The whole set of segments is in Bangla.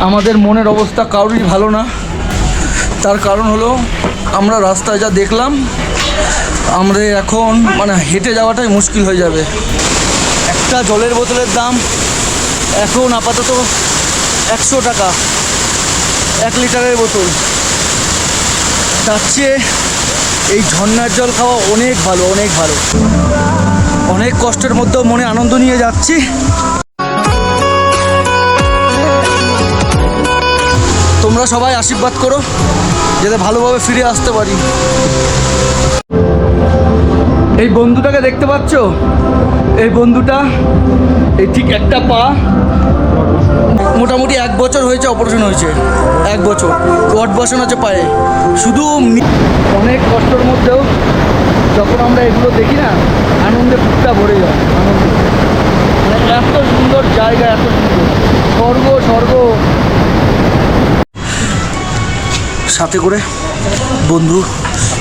আমাদের মনের অবস্থা কারোরই ভালো না। তার কারণ হলো আমরা রাস্তায় যা দেখলাম, আমরা এখন হেঁটে যাওয়াটাই মুশকিল হয়ে যাবে। একটা জলের বোতলের দাম এখন আপাতত 100 টাকা, 1 লিটারের বোতল। তার চেয়ে এই ঝর্ণার জল খাওয়া অনেক ভালো, অনেক ভালো। অনেক কষ্টের মধ্যেও মনে আনন্দ নিয়ে যাচ্ছি। তোমরা সবাই আশীর্বাদ করো যাতে ভালোভাবে ফিরে আসতে পারি। এই বন্ধুটাকে দেখতে পাচ্ছ? এই বন্ধুটা এই ঠিক একটা পা মোটামুটি 1 বছর হয়েছে, অপারেশন হয়েছে 1 বছর, রড বসানো আছে পায়ে। শুধু অনেক কষ্টের মধ্যেও যখন আমরা এগুলো দেখি না, আনন্দে বুকটা ভরে যায়। আনন্দে এত সুন্দর জায়গা, এত সুন্দর স্বর্গ, স্বর্গ। সাথে করে বন্ধু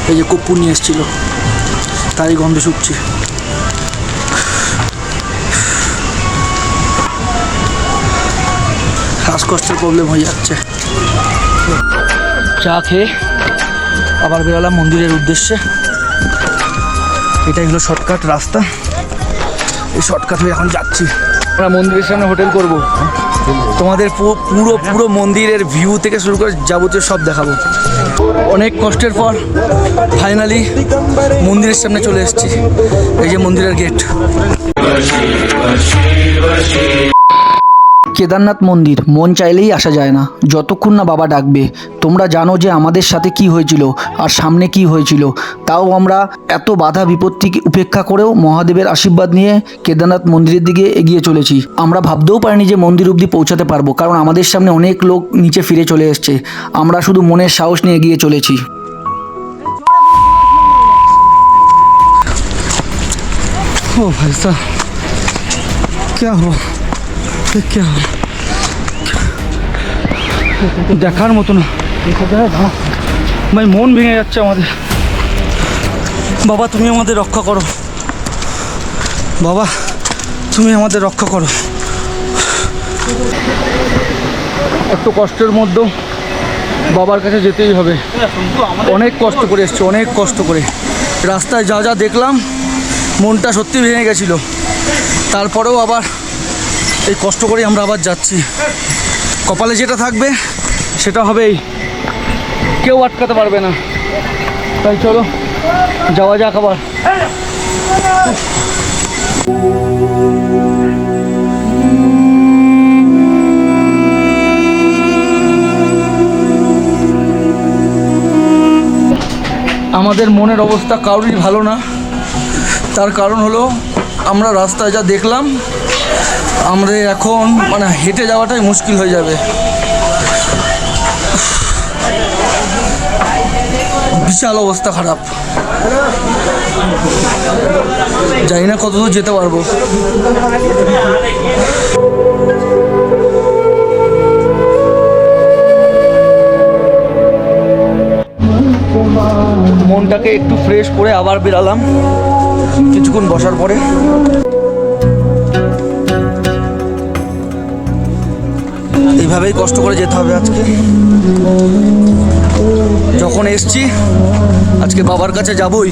এই যে কর্পূর নিয়ে এসেছিল, তারই গন্ধে শুকছি। শ্বাসকষ্টের প্রবলেম হয়ে যাচ্ছে। চা খেয়ে আবার বেরোলাম মন্দিরের উদ্দেশ্যে। এটাই হলো শর্টকাট রাস্তা। এই শর্টকাট হয়ে এখন যাচ্ছি। আমরা মন্দিরের সামনে হোটেল করব, তোমাদের পুরো পুরো মন্দিরের ভিউ থেকে শুরু করে যাবতীয় সব দেখাবো। অনেক কষ্টের পর ফাইনালি মন্দিরের সামনে চলে এসেছি। এই যে মন্দিরের গেট। কেদারনাথ মন্দির মন চাইলেই আসা যায় না, যতক্ষণ না বাবা ডাকবে। তোমরা জানো যে আমাদের সাথে কি হয়েছিল আর সামনে কি হয়েছিল। তাও আমরা এত বাধা বিপত্তি উপেক্ষা করেও মহাদেবের আশীর্বাদ নিয়ে কেদারনাথ মন্দিরের দিকে এগিয়ে চলেছি। আমরা ভাবতেও পারিনি যে মন্দির অবধি পৌঁছাতে পারবো, কারণ আমাদের সামনে অনেক লোক নিচে ফিরে চলে এসছে। আমরা শুধু মনের সাহস নিয়ে এগিয়ে চলেছি। ও ভাই সাহব, क्या हुआ? क्या দেখার মতো না ভাই, মন ভেঙে যাচ্ছে আমাদের। বাবা তুমি আমাদের রক্ষা করো, বাবা তুমি আমাদের রক্ষা করো। এত কষ্টের মধ্যেও বাবার কাছে যেতেই হবে। অনেক কষ্ট করে এসছি, অনেক কষ্ট করে। রাস্তায় যা যা দেখলাম মনটা সত্যি ভেঙে গেছিলো। তারপরেও আবার এই কষ্ট করে আমরা আবার যাচ্ছি। কপালে যেটা থাকবে সেটা হবেই, কেউ আটকাতে পারবে না। তাই চলো যাওয়া যাক আবার। আমাদের মনের অবস্থা কারোরই ভালো না। তার কারণ হলো আমরা রাস্তায় যা দেখলাম, আমরা এখন হেঁটে যাওয়াটাই মুশকিল হয়ে যাবে। বিশাল অবস্থা খারাপ, জানি না কতদূর যেতে পারবো। মনটাকে একটু ফ্রেশ করে আবার বেরালাম কিছুক্ষণ বসার পরে। এইভাবেই কষ্ট করে যেতে হবে আজকে। যখন এসছি আজকে বাবার কাছে যাবই।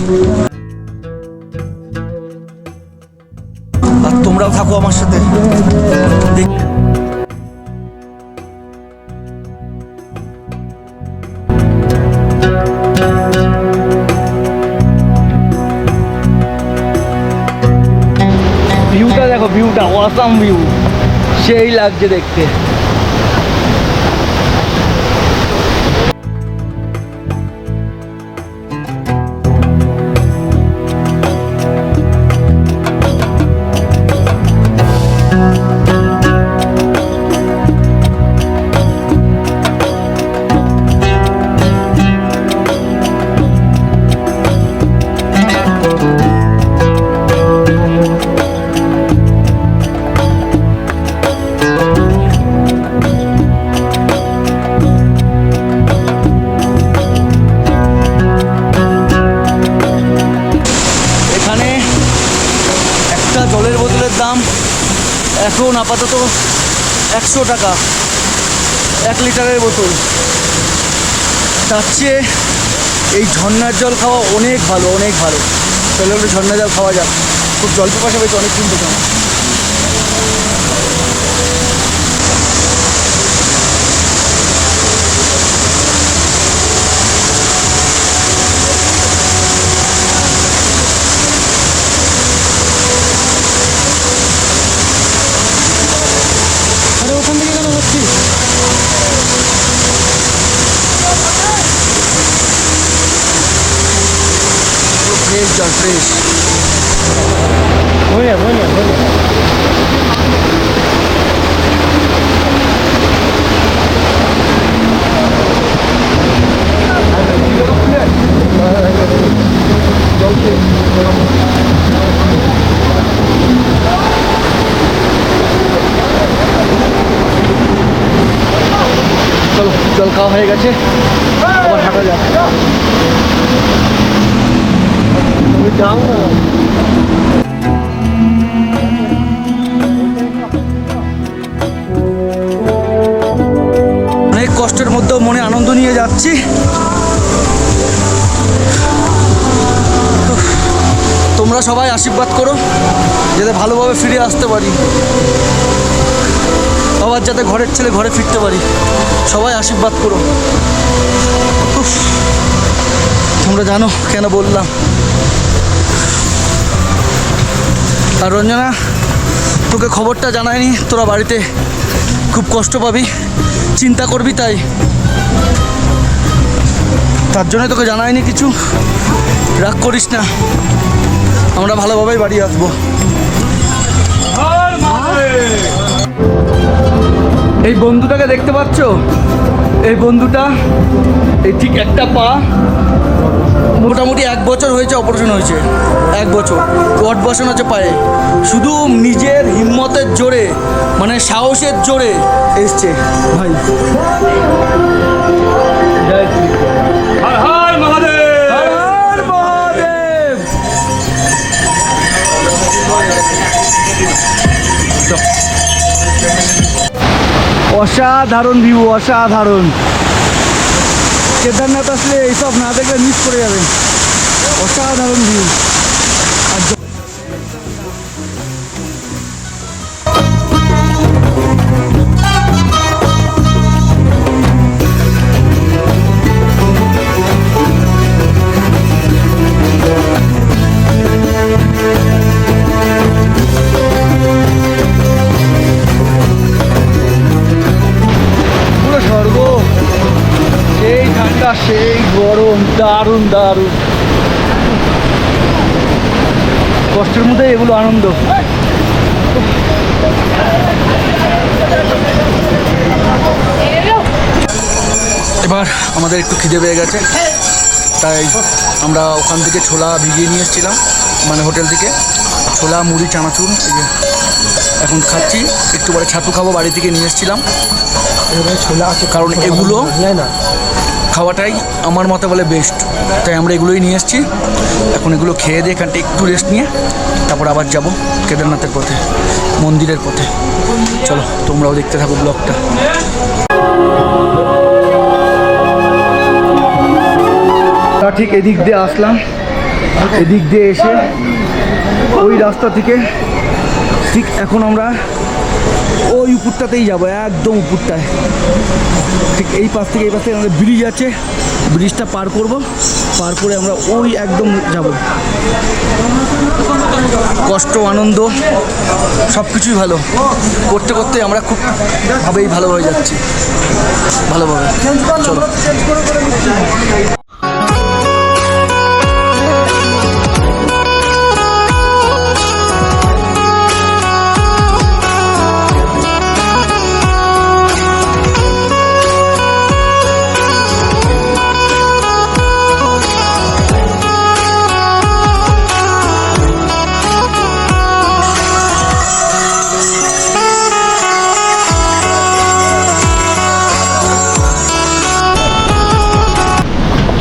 আর তোমরাও থাকো আমার সাথে। ভিউটা দেখো, ভিউটা অসাম ভিউ, সেই লাগছে দেখতে। এখন আপাতত 100 টাকা, 1 লিটারের বোতল। তার চেয়ে এই ঝর্ণার জল খাওয়া অনেক ভালো, অনেক ভালো। তাহলে একটু ঝর্ণার জল খাওয়া যাক। খুব জল পিপাসা পেয়েছে অনেকদিন থেকে আমার। আরে ওখান থেকে কেন হচ্ছিস? ফ্রেশ জল, ফ্রেশ। চলো, জল খাওয়া হয়ে গেছে, আবার হাঁটা যাক। যাও না। অনেক কষ্টের মধ্যেও মনে আনন্দ নিয়ে যাচ্ছি। তোমরা সবাই আশীর্বাদ করো যাতে ভালোভাবে ফিরে আসতে পারি, আবার যাতে ঘরের ছেলে ঘরে ফিরতে পারি। সবাই আশীর্বাদ করো। উফ, তোমরা জানো কেন বললাম। আর রঞ্জনা, তোকে খবরটা জানায়নি, তোরা বাড়িতে খুব কষ্ট পাবি, চিন্তা করবি, তার জন্য তোকে জানায়নি কিছু। রাগ করিস না, আমরা ভালোভাবেই বাড়ি আসবো। এই বন্ধুটাকে দেখতে পাচ্ছ? এই বন্ধুটা, এই ঠিক একটা পা, মোটামুটি 1 বছর হয়েছে অপারেশন হয়েছে। 1 বছর রড বসানো আছে পায়ে। শুধু নিজের হিম্মতের জোরে, মানে সাহসের জোরে এসছে ভাই। হর হর মহাদেব, হর হর মহাদেব। অসাধারণ ভিউ, অসাধারণ। কেদারনাথ আসলে এইসব না দেখলে মিস করে যাবেন। অসাধারণ ভিউ। পুরো স্বর্গ, সেই ঠান্ডা, সেই গরম, দারুণ দারুণ। কষ্টের মধ্যে এগুলো আনন্দ। এবার আমাদের একটু খিদে পেয়ে গেছে, তাই আমরা ওখান থেকে ছোলা ভিজিয়ে নিয়ে এসেছিলাম, মানে হোটেল থেকে ছোলা, মুড়ি, চানাচুর। এই যে এখন খাচ্ছি, একটু পরে ছাতু খাবো, বাড়ি থেকে নিয়ে এসেছিলাম। ছোলা আছে, কারণ এগুলো খাওয়াটাই আমার মতে বলে বেস্ট, তাই আমরা এগুলোই নিয়ে এসেছি। এখন এগুলো খেয়ে দিয়ে এখানটা একটু রেস্ট নিয়ে তারপর আবার যাব কেদারনাথের পথে, মন্দিরের পথে। চলো, তোমরাও দেখতে থাকো ব্লগটা। তা ঠিক এদিক দিয়ে আসলাম, এদিক দিয়ে এসে ওই রাস্তা থেকে ঠিক এখন আমরা ওই উপরটাতেই যাবো, একদম উপরটায়। ঠিক এই পাশ থেকে এই পাশ থেকে আমাদের ব্রিজ আছে, ব্রিজটা পার করব, পার করে আমরা ওই একদম যাব। কষ্ট, আনন্দ সব কিছুই ভালো, করতে করতে আমরা খুব ভালোভাবে যাচ্ছি, ভালোভাবে। চলো।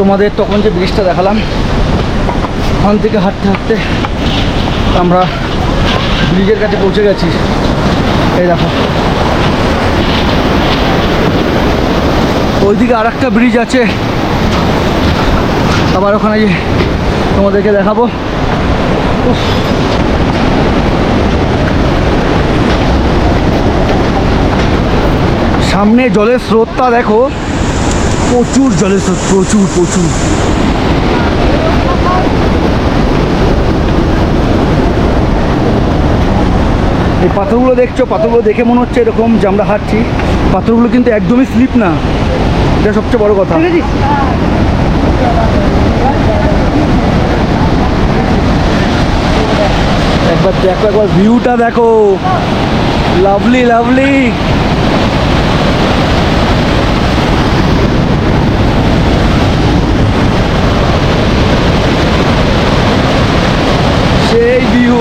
তোমাদের তখন যে ব্রিজটা দেখালাম, ওখান থেকে হাঁটতে হাঁটতে আমরা ব্রিজের কাছে পৌঁছে গেছি। এই দেখো, ওইদিকে আর একটা ব্রিজ আছে, আবার ওখানে গিয়ে তোমাদেরকে দেখাবো। উফ। সামনে জলের স্রোতটা দেখো, প্রচুর জলের স্রোত, প্রচুর প্রচুর। এই পাথরগুলো দেখছো, পাথরগুলো দেখে মনে হচ্ছে এরকম যে আমরা হাঁটছি, পাথরগুলো কিন্তু একদমই স্লিপ না, এটা সবচেয়ে বড় কথা। একবার দেখো, একবার ভিউটা দেখো, লাভলি লাভলি। সেই ভিউ।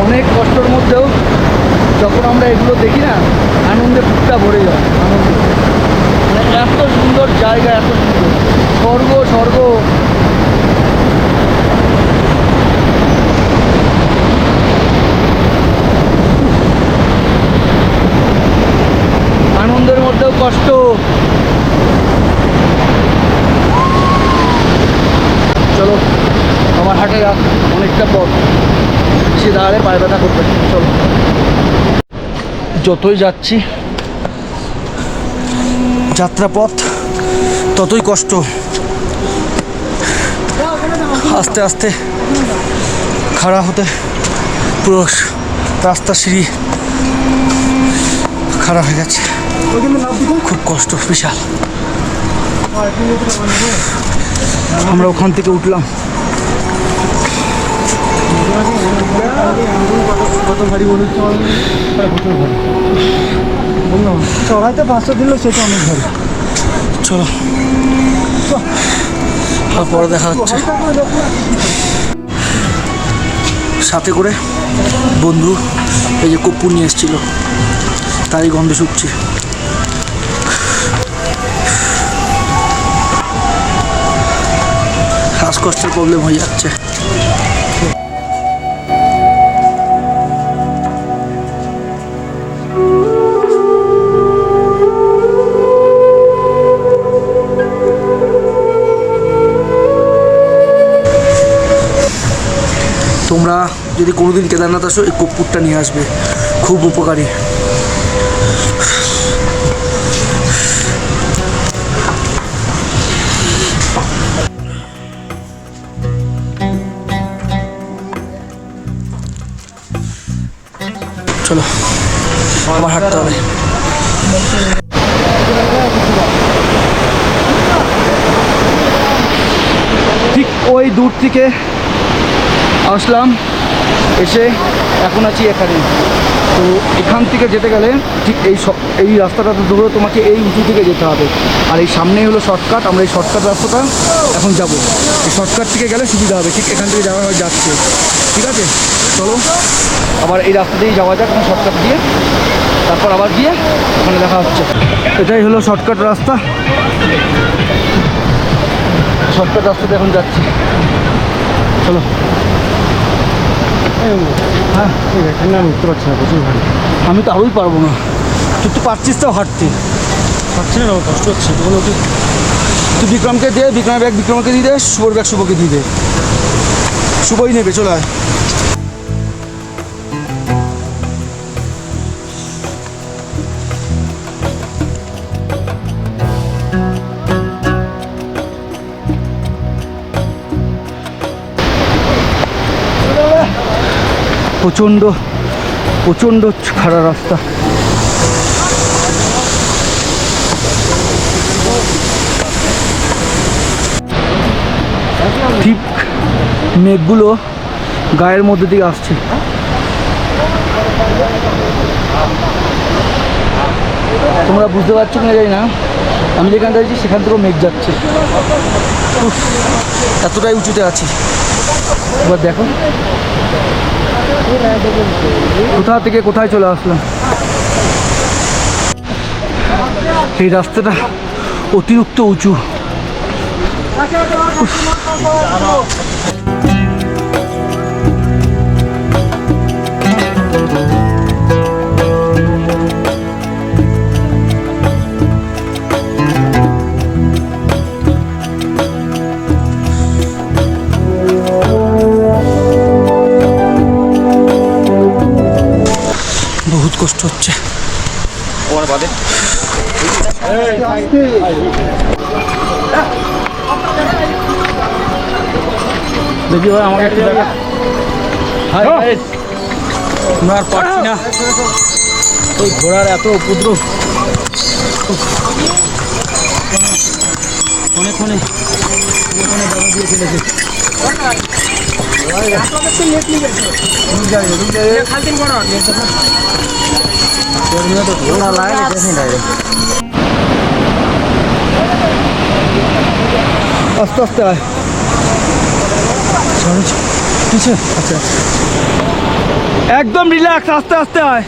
অনেক কষ্টের মধ্যেও যখন আমরা এগুলো দেখি না, আনন্দে বুকটা ভরে যায়, আনন্দে। মানে এত সুন্দর জায়গা, এত সুন্দর স্বর্গ, স্বর্গ। আনন্দের মধ্যেও কষ্ট। চলো, আমার হাটে রাত অনেকটা পথ, সে দাঁড়ালে পায়ে ব্যথা করবে। চলো, যতই যাচ্ছি যাত্রাপথ ততই কষ্ট। আস্তে আস্তে খাড়া হতে পুরো রাস্তা সিঁড়ি খাড়া হয়ে গেছে, খুব কষ্ট, বিশাল। আমরা ওখান থেকে উঠলাম। কত ভারী বলুন, চড়াইতে 500 দিল, সেটা অনেক ভারী। চলো, পরে দেখা হচ্ছে। সাথে করে বন্ধু এই যে কর্পূর নিয়ে এসেছিল, তারই গন্ধে শুকছি। শ্বাসকষ্টের প্রবলেম হয়ে যাচ্ছে। তোমরা যদি কোনোদিন কেদারনাথ আসো, এই কর্পূরটা নিয়ে আসবে, খুব উপকারী। চলো, আমার হাঁটতে হবে। ঠিক ওই দূর থেকে আসলাম, এসে এখন আছি এখানে। তো এখান থেকে যেতে গেলে ঠিক এই রাস্তাটা ধরে তোমাকে এই উঁচু থেকে যেতে হবে, আর এই সামনেই হলো শর্টকাট। আমরা এই শর্টকাট রাস্তাটা এখন যাব, এই শর্টকাট থেকে গেলে সুবিধা হবে। ঠিক এখান থেকে যাওয়া যাচ্ছে, ঠিক আছে? চলো, আবার এই রাস্তা দিয়েই যাওয়া যাক, এখন শর্টকাট দিয়ে, তারপর আবার গিয়ে ওখানে দেখা হচ্ছে। এটাই হলো শর্টকাট রাস্তা, শর্টকাট রাস্তাতে এখন যাচ্ছি। চলো। হ্যাঁ, এখানে আমি উঠতে পারছি না, প্রচুর ভারী। আমি তো আরোই পারবো না, তুই তো পারছিস তাও হাঁটতে। পারছি না, কষ্ট হচ্ছে। তুই বিক্রমকে দে, বিক্রমের ব্যাগ বিক্রমকে দিয়ে দে, শুভর ব্যাগ শুভকে দিয়ে দে, শুভই নেবে। চলে আয়। প্রচণ্ড প্রচণ্ড খাড়া রাস্তা। ঠিক মেঘগুলো গায়ের মধ্যে দিয়ে আসছে। তোমরা বুঝতে পারছো কিনা জানি না, আমি যেখানে দাঁড়িয়েছি সেখান থেকেও মেঘ যাচ্ছে। এতটাই উঁচুতে আছি। এবার দেখো কোথা থেকে কোথায় চলে আসলাম। এই রাস্তাটা অতিরিক্ত উঁচু। বহুত কষ্ট হচ্ছে। দেখি ভাই আমাকে একটু দেখা। না আর পারছি না, ওই ঘোড়ার এত উপদ্রব। ফোনে ফোনে দাদা দিয়ে ফেলেছে। আস্তে আস্তে আয়। পিছে আচ্ছা, একদম রিল্যাক্স, আস্তে আস্তে আয়।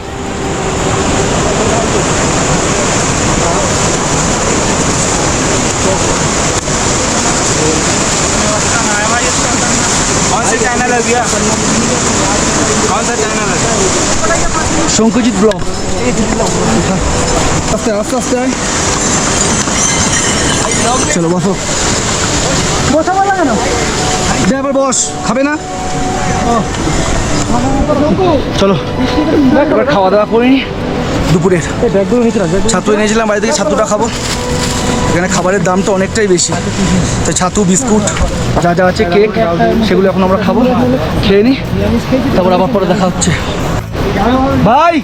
শঙ্কজিৎ ব্লগ। আস্তে আস্তে আস্তে আয়। চলো বসো। বসা ভালো লাগে না, এবার বস। খাবে না? চলো এবার খাওয়া দাওয়া করিনি দুপুরের। ছাতু এনেছিলাম বাড়ি থেকে, ছাতুটা খাবো। এখানে খাবারের দামটা অনেকটাই বেশি, তো ছাতু বিস্কুট যা যা আছে, কেক, সেগুলো এখন আমরা খাবো। খেয়ে নিই, তারপর আবার পরে দেখা হচ্ছে। ভাই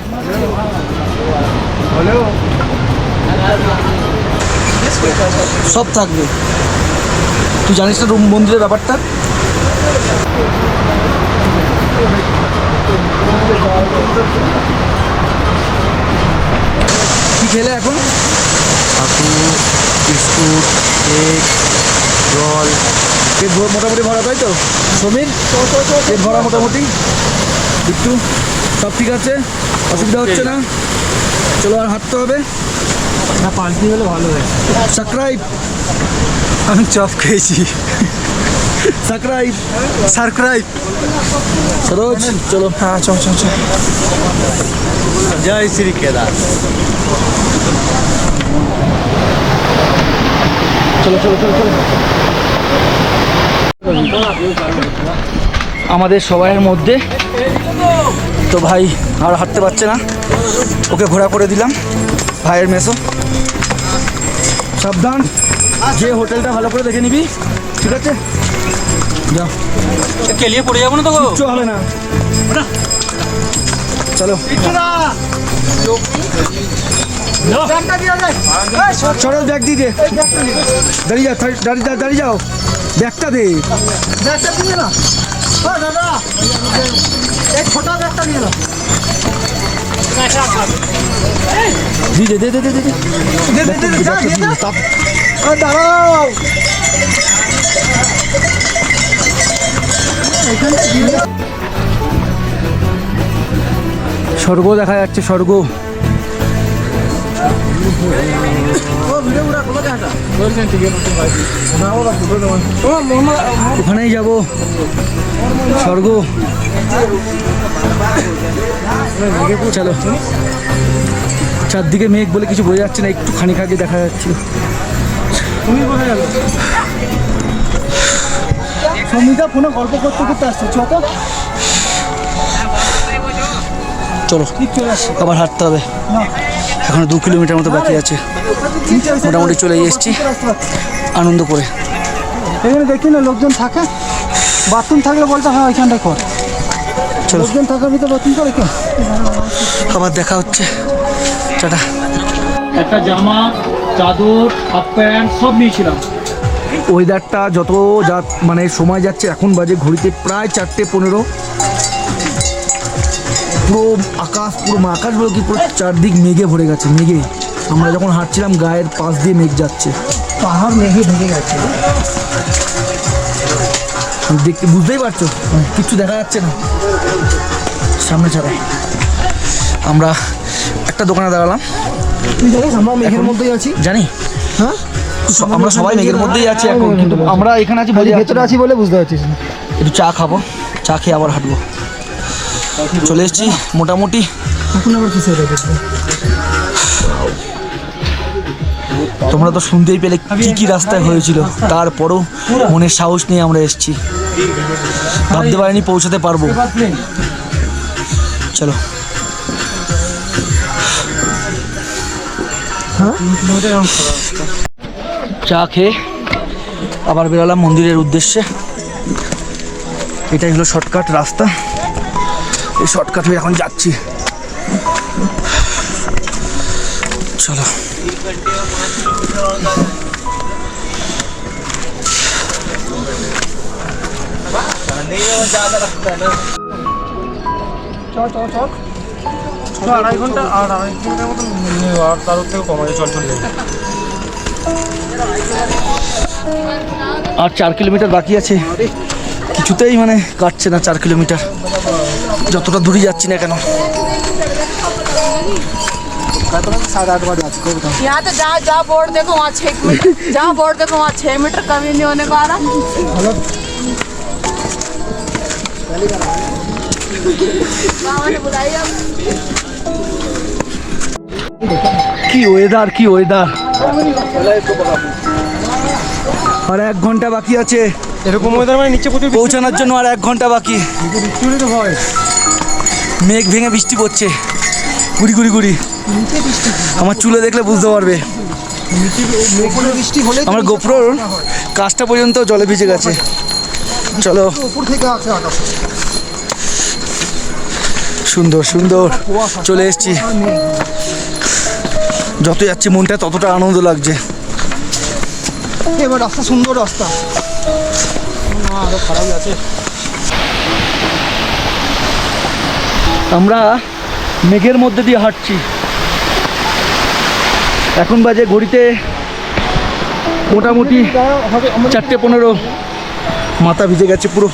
সব থাকবে, তুই জানিস না রুম মন্দিরের ব্যাপারটা। কি খেলে এখন? ছাতু, বিস্কুট, কেক, জল। পেট মোটামুটি ভরা, তাই তো সমীর? পেট ভরা মোটামুটি। একটু সব ঠিক আছে, অসুবিধা হচ্ছে না? চলো আর হাঁটতে হবে না, পাল্টি হলে ভালো হয়। সাবস্ক্রাইব। আমি চপ খেয়েছি। Subscribe subscribe. সরোজ চলো। হ্যাঁ চল চল চল। জয় শ্রী কেদার। চলো চলো চলো চলো। আমাদের সবাইয়ের মধ্যে তো ভাই আর হাঁটতে পারছে না, ওকে ঘোরা করে দিলাম। ভাইয়ের মেসো, সাবধান, যে হোটেলটা ভালো করে দেখে নিবি, ঠিক আছে? যাও, কেলিয়ে পড়ে যাবো না তো, কিচ্ছু হবে না। চলো চলো, ব্যাগ দিয়ে দে। দাঁড়িয়ে যাও, দাঁড়িয়ে যাও, ব্যাগটা দে। ব্যাগটা দিয়ে না দাদা, এই ছোট ব্যাগটা দিয়ে না। দে দে দে দে দে দাঁড়াও। স্বর্গ দেখা যাচ্ছে, স্বর্গ। ওখানেই যাবো, স্বর্গ। চলো, চারদিকে মেঘ বলে কিছু বোঝা যাচ্ছে না, একটু খানিক আগে দেখা যাচ্ছে। তুমি বোঝা যাবে। সমিতা ফোনে গল্প করতে করতে আসছে। চলো আবার হাঁটতে হবে, এখনো 2 কিলোমিটার মতো বাকি আছে। মোটামুটি চলে এসেছি আনন্দ করে। এখানে দেখি না লোকজন থাকে, বাথরুম থাকলে বলতে হয় ওইখানটায় কর। চলো, লোকজন থাকার ভিতরে বাথরুম করে কেন? আবার দেখা হচ্ছে, টাটা। একটা জামা, চাদর, হাফ প্যান্ট সব নিয়েছিলাম। ওয়েদারটা যত মানে সময় যাচ্ছে, এখন বাজে ঘড়িতে প্রায় 4:15। পুরো আকাশ বলে কি, পুরো চারদিক মেঘে ভরে গেছে, মেঘে। আমরা যখন হাঁটছিলাম গায়ের পাশ দিয়ে মেঘ যাচ্ছে, পাহাড় মেঘে ঢেকে গেছে। দেখতে বুঝতেই পারছো কিচ্ছু দেখা যাচ্ছে না সামনে ছাড়া। আমরা একটা দোকানে দাঁড়ালাম। তুই জানিস আমরা মেঘের মধ্যেই আছি। জানি হ্যাঁ, আমরা সবাই মেঘের মধ্যেই আছি এখন, কিন্তু আমরা এখানে আছি বলে ভেতরে আছি বলে বুঝতে পারছিস না। একটু চা খাবো, চা খেয়ে আবার হাঁটবো। চলে এসেছি মোটামুটি। এখন আবার কিসে দেখেছি তোমরা তো শুনতেই পেলে কি কি রাস্তায় হয়েছিল, তারপরও মনের সাহস নিয়ে আমরা এসেছি। ভাবতে পারিনি পৌঁছাতে পারবো। চলো চা খেয়ে আবার বেরোলাম মন্দিরের উদ্দেশ্যে। এটাই হলো শর্টকাট রাস্তা, এই শর্টকাট হয়ে এখন যাচ্ছি। চলো আড়াই ঘন্টার মতন আর তার থেকে কম আছে। চল আর 4 কিলোমিটার বাকি আছে, কিছুতেই মানে কাটছে না 4 কিলোমিটার, যতটা দূরে যাচ্ছি না কেন। यहाँ तो जहाँ बोर्ड देखो वहाँ 6 मीटर, जहाँ बोर्ड देखो वहाँ 6 मीटर कमी नहीं होने को आ रहा। मामा ने बुलाई अब। কি ওয়েদার, কি ওয়েদার। আর 1 ঘন্টা বাকি আছে এরকম ওয়েদার মানে নিচে প্রচুর পৌঁছানোর জন্য, আর 1 ঘন্টা বাকি। বৃষ্টি হলে তো ভয়। মেঘ ভেঙে বৃষ্টি পড়ছে, গুড়ি গুড়ি গুড়ি। আমার চুলে দেখলে বুঝতে পারবে। বৃষ্টি হলে আমার গোপ্রোর কাজটা পর্যন্ত জলে ভিজে গেছে। চলো উপর থেকে আছে আকাশ। সুন্দর সুন্দর চলে এসেছি। যত যাচ্ছি মনটা ততটা আনন্দ লাগছে। এবার রাস্তা সুন্দর রাস্তা। আরো খারাপ আছে। আমরা মেঘের মধ্যে দিয়ে হাঁটছি। এখন বাজে ঘড়িতে মোটামুটি 4:15। মাথা ভিজে গেছে পুরো।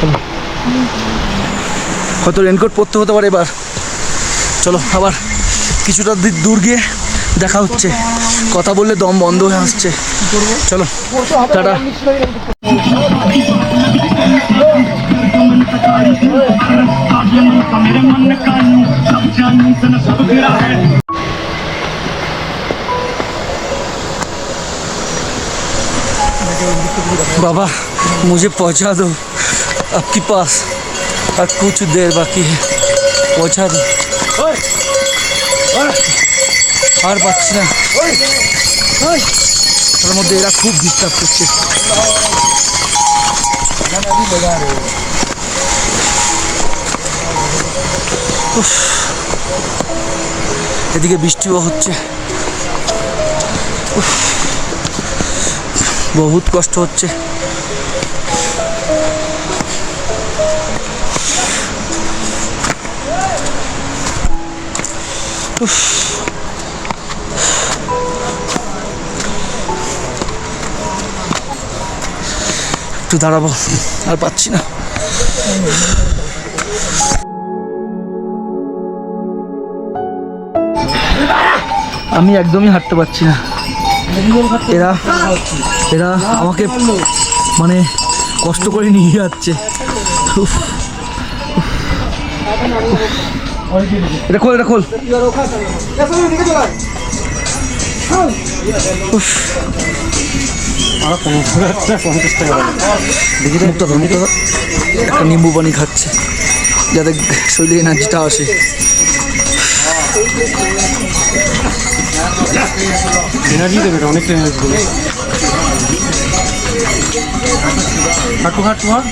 চলো, হয়তো রেনকোট পরতে হতে পারে এবার। চলো আবার কিছুটা দূর গিয়ে দেখা হচ্ছে। কথা বললে দম বন্ধ হয়ে আসছে। চলো টাটা। बाबा मुझे पहुंचा दो आपके पास, और कुछ देर बाकी है, पहुंचा दो। আর পাচ্ছি না, তার মধ্যে এরা খুব ডিস্টার্ব করছে। উফ, এদিকে বৃষ্টিও হচ্ছে। উফ, বহুত কষ্ট হচ্ছে। উফ, একটু দাঁড়াবো, আর পাচ্ছি না। আমি একদমই হাঁটতে পারছি না। এরা এরা আমাকে মানে কষ্ট করে নিয়ে যাচ্ছে। উফ, এটা খোল, এটা খোল। উফ, একটা নিম্বু পানি খাচ্ছে যাতে শরীরে এনার্জিটা আসে। এনার্জি দেবে, অনেকটা এনার্জি দেবে। হাঁটু হাঁটু হাঁট।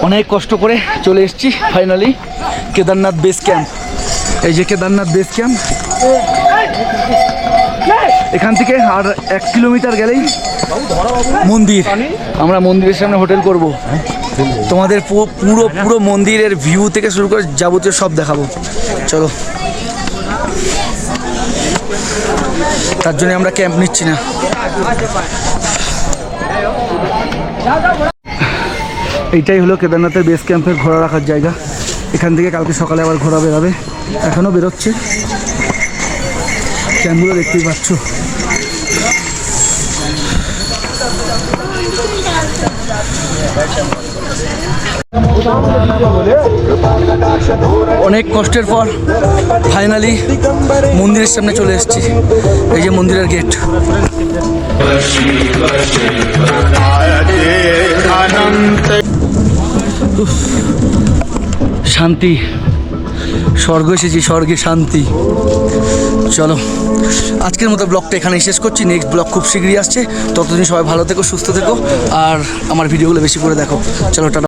অনেক কষ্ট করে চলে এসেছি ফাইনালি কেদারনাথ বেস ক্যাম্প। এই যে কেদারনাথ বেস ক্যাম্প, এখান থেকে আর 1 কিলোমিটার গেলেই মন্দির। আমরা মন্দিরের সামনে হোটেল করব, তোমাদের পুরো পুরো মন্দিরের ভিউ থেকে শুরু করে যাবতীয় সব দেখাবো। চলো, তার জন্য আমরা ক্যাম্প নিচ্ছি না। এইটাই হলো কেদারনাথের বেস ক্যাম্পের ঘোড়া রাখার জায়গা। এখান থেকে কালকে সকালে আবার ঘোড়া বেরোবে, এখনও বেরোচ্ছে। ক্যাম্পগুলো দেখতেই পাচ্ছ। অনেক কষ্টের পর ফাইনালি মন্দিরের সামনে চলে এসেছি। এই যে মন্দিরের গেট। শান্তি, স্বর্গ এসেছি, স্বর্গে শান্তি। চলো, আজকের মতো ব্লগটা এখানেই শেষ করছি। নেক্সট ব্লগ খুব শীঘ্রই আসছে। ততদিন সবাই ভালো থেকো, সুস্থ থেকো, আর আমার ভিডিওগুলো বেশি করে দেখো। চলো, টাটা।